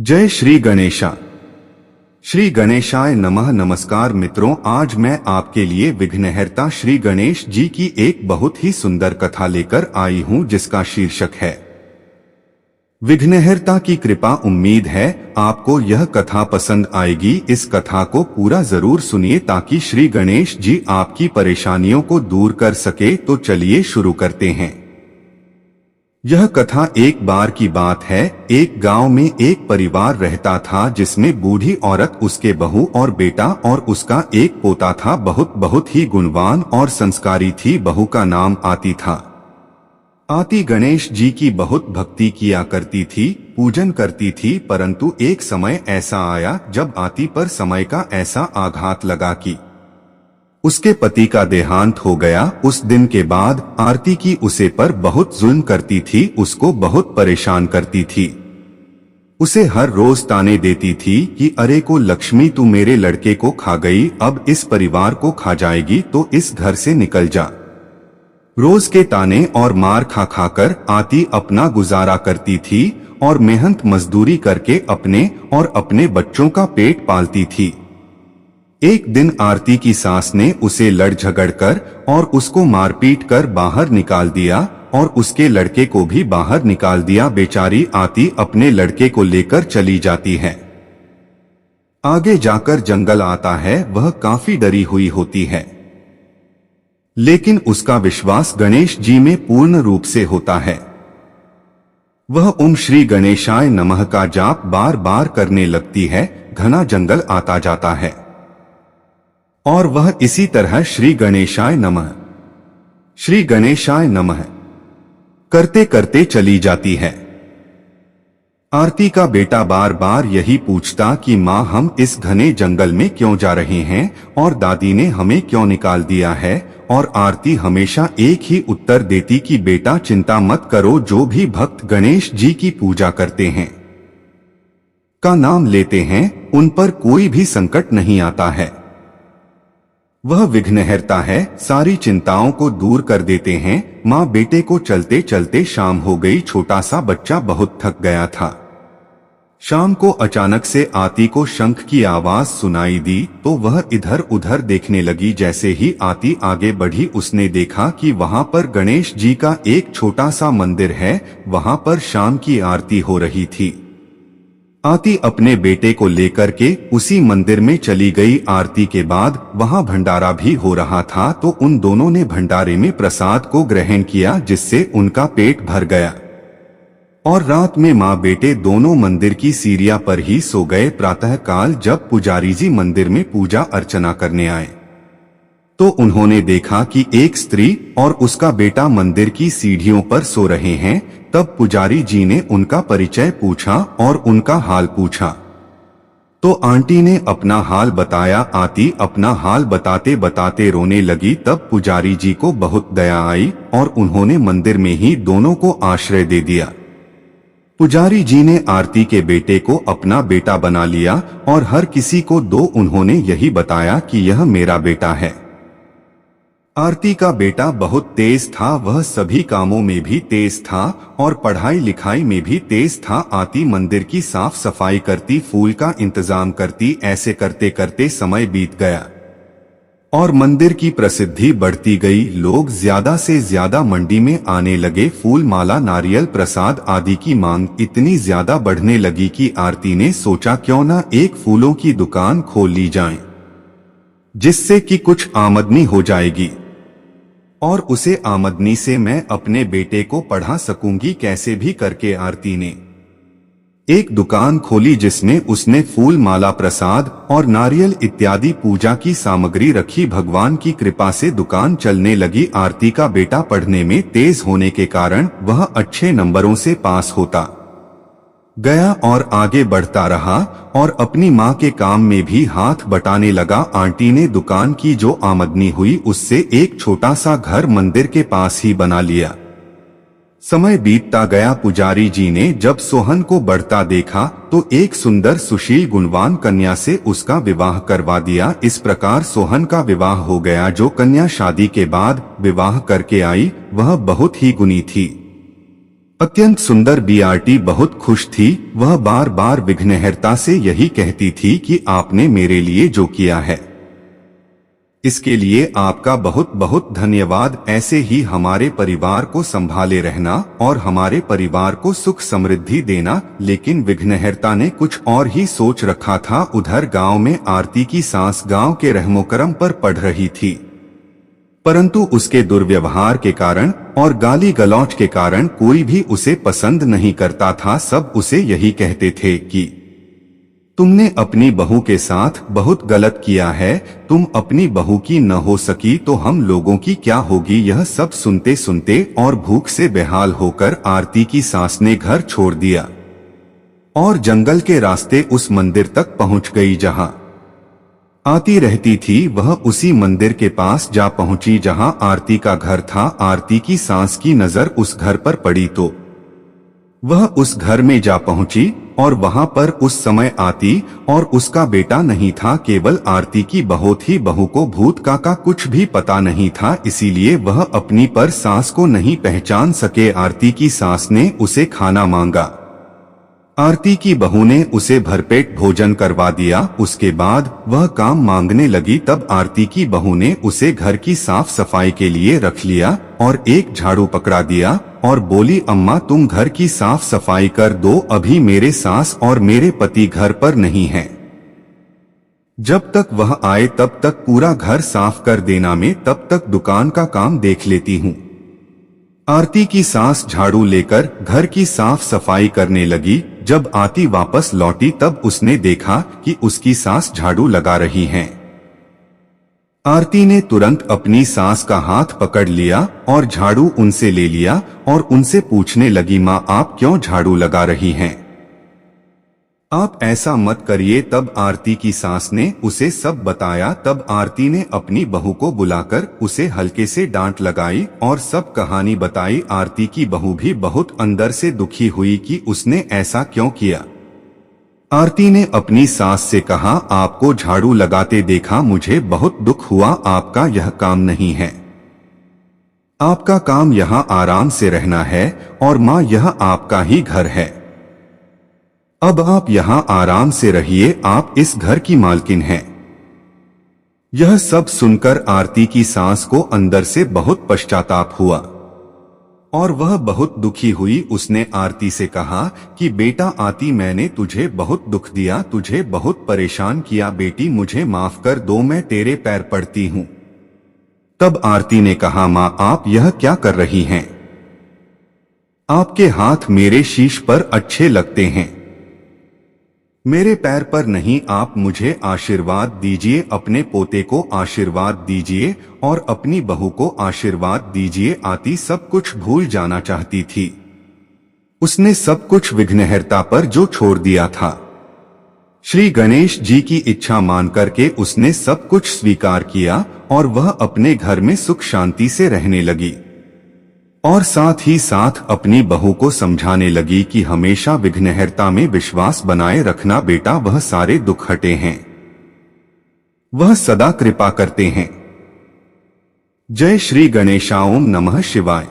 जय श्री गणेशा। श्री गणेशाय नमः। नमस्कार मित्रों, आज मैं आपके लिए विघ्नहर्ता श्री गणेश जी की एक बहुत ही सुंदर कथा लेकर आई हूं, जिसका शीर्षक है विघ्नहर्ता की कृपा। उम्मीद है आपको यह कथा पसंद आएगी। इस कथा को पूरा जरूर सुनिए ताकि श्री गणेश जी आपकी परेशानियों को दूर कर सके। तो चलिए शुरू करते हैं। यह कथा एक बार की बात है। एक गांव में एक परिवार रहता था, जिसमें बूढ़ी औरत, उसके बहू और बेटा और उसका एक पोता था। बहुत ही गुणवान और संस्कारी थी। बहू का नाम आती था। आती गणेश जी की बहुत भक्ति किया करती थी, पूजन करती थी। परंतु एक समय ऐसा आया जब आती पर समय का ऐसा आघात लगा कि उसके पति का देहांत हो गया। उस दिन के बाद आरती की उसे पर बहुत जुल्म करती थी, उसको बहुत परेशान करती थी। उसे हर रोज ताने देती थी कि अरे को लक्ष्मी, तू मेरे लड़के को खा गई, अब इस परिवार को खा जाएगी, तो इस घर से निकल जा। रोज के ताने और मार खा खाकर आती अपना गुजारा करती थी और मेहनत मजदूरी करके अपने और अपने बच्चों का पेट पालती थी। एक दिन आरती की सास ने उसे लड़ झगड़ कर और उसको मारपीट कर बाहर निकाल दिया और उसके लड़के को भी बाहर निकाल दिया। बेचारी आती अपने लड़के को लेकर चली जाती है। आगे जाकर जंगल आता है। वह काफी डरी हुई होती है, लेकिन उसका विश्वास गणेश जी में पूर्ण रूप से होता है। वह ओम श्री गणेशाय नमः का जाप बार बार करने लगती है। घना जंगल आता जाता है और वह इसी तरह श्री गणेशाय नमः, श्री गणेशाय नमः करते करते चली जाती है। आरती का बेटा बार बार यही पूछता कि माँ, हम इस घने जंगल में क्यों जा रहे हैं और दादी ने हमें क्यों निकाल दिया है। और आरती हमेशा एक ही उत्तर देती कि बेटा चिंता मत करो, जो भी भक्त गणेश जी की पूजा करते हैं, का नाम लेते हैं, उन पर कोई भी संकट नहीं आता है। वह विघ्नहर्ता है, सारी चिंताओं को दूर कर देते हैं। माँ बेटे को चलते चलते शाम हो गई। छोटा सा बच्चा बहुत थक गया था। शाम को अचानक से आती को शंख की आवाज सुनाई दी, तो वह इधर उधर देखने लगी। जैसे ही आती आगे बढ़ी, उसने देखा कि वहां पर गणेश जी का एक छोटा सा मंदिर है। वहां पर शाम की आरती हो रही थी। आती अपने बेटे को लेकर के उसी मंदिर में चली गई। आरती के बाद वहां भंडारा भी हो रहा था, तो उन दोनों ने भंडारे में प्रसाद को ग्रहण किया, जिससे उनका पेट भर गया। और रात में माँ बेटे दोनों मंदिर की सीढ़ियां पर ही सो गए। प्रातः काल जब पुजारी जी मंदिर में पूजा अर्चना करने आए, तो उन्होंने देखा कि एक स्त्री और उसका बेटा मंदिर की सीढ़ियों पर सो रहे हैं। तब पुजारी जी ने उनका परिचय पूछा और उनका हाल पूछा, तो आंटी ने अपना हाल बताया। आती अपना हाल बताते बताते रोने लगी। तब पुजारी जी को बहुत दया आई और उन्होंने मंदिर में ही दोनों को आश्रय दे दिया। पुजारी जी ने आरती के बेटे को अपना बेटा बना लिया और हर किसी को उन्होंने यही बताया कि यह मेरा बेटा है। आरती का बेटा बहुत तेज था। वह सभी कामों में भी तेज था और पढ़ाई लिखाई में भी तेज था। आती मंदिर की साफ सफाई करती, फूल का इंतजाम करती। ऐसे करते करते समय बीत गया और मंदिर की प्रसिद्धि बढ़ती गई। लोग ज्यादा से ज्यादा मंडी में आने लगे। फूल माला, नारियल, प्रसाद आदि की मांग इतनी ज्यादा बढ़ने लगी कि आरती ने सोचा क्यों ना एक फूलों की दुकान खोल ली जाए, जिससे कि कुछ आमदनी हो जाएगी और उसे आमदनी से मैं अपने बेटे को पढ़ा सकूंगी। कैसे भी करके आरती ने एक दुकान खोली, जिसमें उसने फूल माला, प्रसाद और नारियल इत्यादि पूजा की सामग्री रखी। भगवान की कृपा से दुकान चलने लगी। आरती का बेटा पढ़ने में तेज होने के कारण वह अच्छे नंबरों से पास होता गया और आगे बढ़ता रहा और अपनी माँ के काम में भी हाथ बटाने लगा। आंटी ने दुकान की जो आमदनी हुई, उससे एक छोटा सा घर मंदिर के पास ही बना लिया। समय बीतता गया। पुजारी जी ने जब सोहन को बढ़ता देखा, तो एक सुंदर सुशील गुणवान कन्या से उसका विवाह करवा दिया। इस प्रकार सोहन का विवाह हो गया। जो कन्या शादी के बाद विवाह करके आई, वह बहुत ही गुणी थी। अत्यंत सुंदर बीआरटी बहुत खुश थी। वह बार बार विघ्नहर्ता से यही कहती थी कि आपने मेरे लिए जो किया है इसके लिए आपका बहुत बहुत धन्यवाद। ऐसे ही हमारे परिवार को संभाले रहना और हमारे परिवार को सुख समृद्धि देना। लेकिन विघ्नहर्ता ने कुछ और ही सोच रखा था। उधर गांव में आरती की सास गांव के रहमोकरम पर पढ़ रही थी, परंतु उसके दुर्व्यवहार के कारण और गाली गलौज के कारण कोई भी उसे पसंद नहीं करता था। सब उसे यही कहते थे कि तुमने अपनी बहू के साथ बहुत गलत किया है, तुम अपनी बहू की न हो सकी तो हम लोगों की क्या होगी। यह सब सुनते सुनते और भूख से बेहाल होकर आरती की सास ने घर छोड़ दिया और जंगल के रास्ते उस मंदिर तक पहुंच गई जहां आती रहती थी। वह उसी मंदिर के पास जा पहुंची जहां आरती का घर था। आरती की सास की नजर उस घर पर पड़ी तो वह उस घर में जा पहुंची और वहां पर उस समय आती और उसका बेटा नहीं था, केवल आरती की बहू थी। बहू को भूत का कुछ भी पता नहीं था, इसीलिए वह अपनी पर सास को नहीं पहचान सके। आरती की सास ने उसे खाना मांगा। आरती की बहू ने उसे भरपेट भोजन करवा दिया। उसके बाद वह काम मांगने लगी। तब आरती की बहू ने उसे घर की साफ सफाई के लिए रख लिया और एक झाड़ू पकड़ा दिया और बोली, अम्मा तुम घर की साफ सफाई कर दो, अभी मेरे सास और मेरे पति घर पर नहीं हैं। जब तक वह आए तब तक पूरा घर साफ कर देना, मैं तब तक दुकान का काम देख लेती हूँ। आरती की सास झाड़ू लेकर घर की साफ सफाई करने लगी। जब आरती वापस लौटी तब उसने देखा कि उसकी सास झाड़ू लगा रही हैं। आरती ने तुरंत अपनी सास का हाथ पकड़ लिया और झाड़ू उनसे ले लिया और उनसे पूछने लगी, माँ आप क्यों झाड़ू लगा रही हैं? आप ऐसा मत करिए। तब आरती की सास ने उसे सब बताया। तब आरती ने अपनी बहू को बुलाकर उसे हल्के से डांट लगाई और सब कहानी बताई। आरती की बहू भी बहुत अंदर से दुखी हुई कि उसने ऐसा क्यों किया। आरती ने अपनी सास से कहा, आपको झाड़ू लगाते देखा मुझे बहुत दुख हुआ। आपका यह काम नहीं है, आपका काम यहाँ आराम से रहना है और माँ यह आपका ही घर है। अब आप यहाँ आराम से रहिए, आप इस घर की मालकिन हैं। यह सब सुनकर आरती की सास को अंदर से बहुत पश्चाताप हुआ और वह बहुत दुखी हुई। उसने आरती से कहा कि बेटा आरती, मैंने तुझे बहुत दुख दिया, तुझे बहुत परेशान किया। बेटी मुझे माफ कर दो, मैं तेरे पैर पड़ती हूँ। तब आरती ने कहा, माँ आप यह क्या कर रही हैं? आपके हाथ मेरे शीश पर अच्छे लगते हैं, मेरे पैर पर नहीं। आप मुझे आशीर्वाद दीजिए, अपने पोते को आशीर्वाद दीजिए और अपनी बहू को आशीर्वाद दीजिए। आरती सब कुछ भूल जाना चाहती थी। उसने सब कुछ विघ्नहर्ता पर जो छोड़ दिया था। श्री गणेश जी की इच्छा मान करके उसने सब कुछ स्वीकार किया और वह अपने घर में सुख शांति से रहने लगी और साथ ही साथ अपनी बहू को समझाने लगी कि हमेशा विघ्नहर्ता में विश्वास बनाए रखना बेटा, वह सारे दुख हटे हैं, वह सदा कृपा करते हैं। जय श्री गणेशा। ओम नमः शिवाय।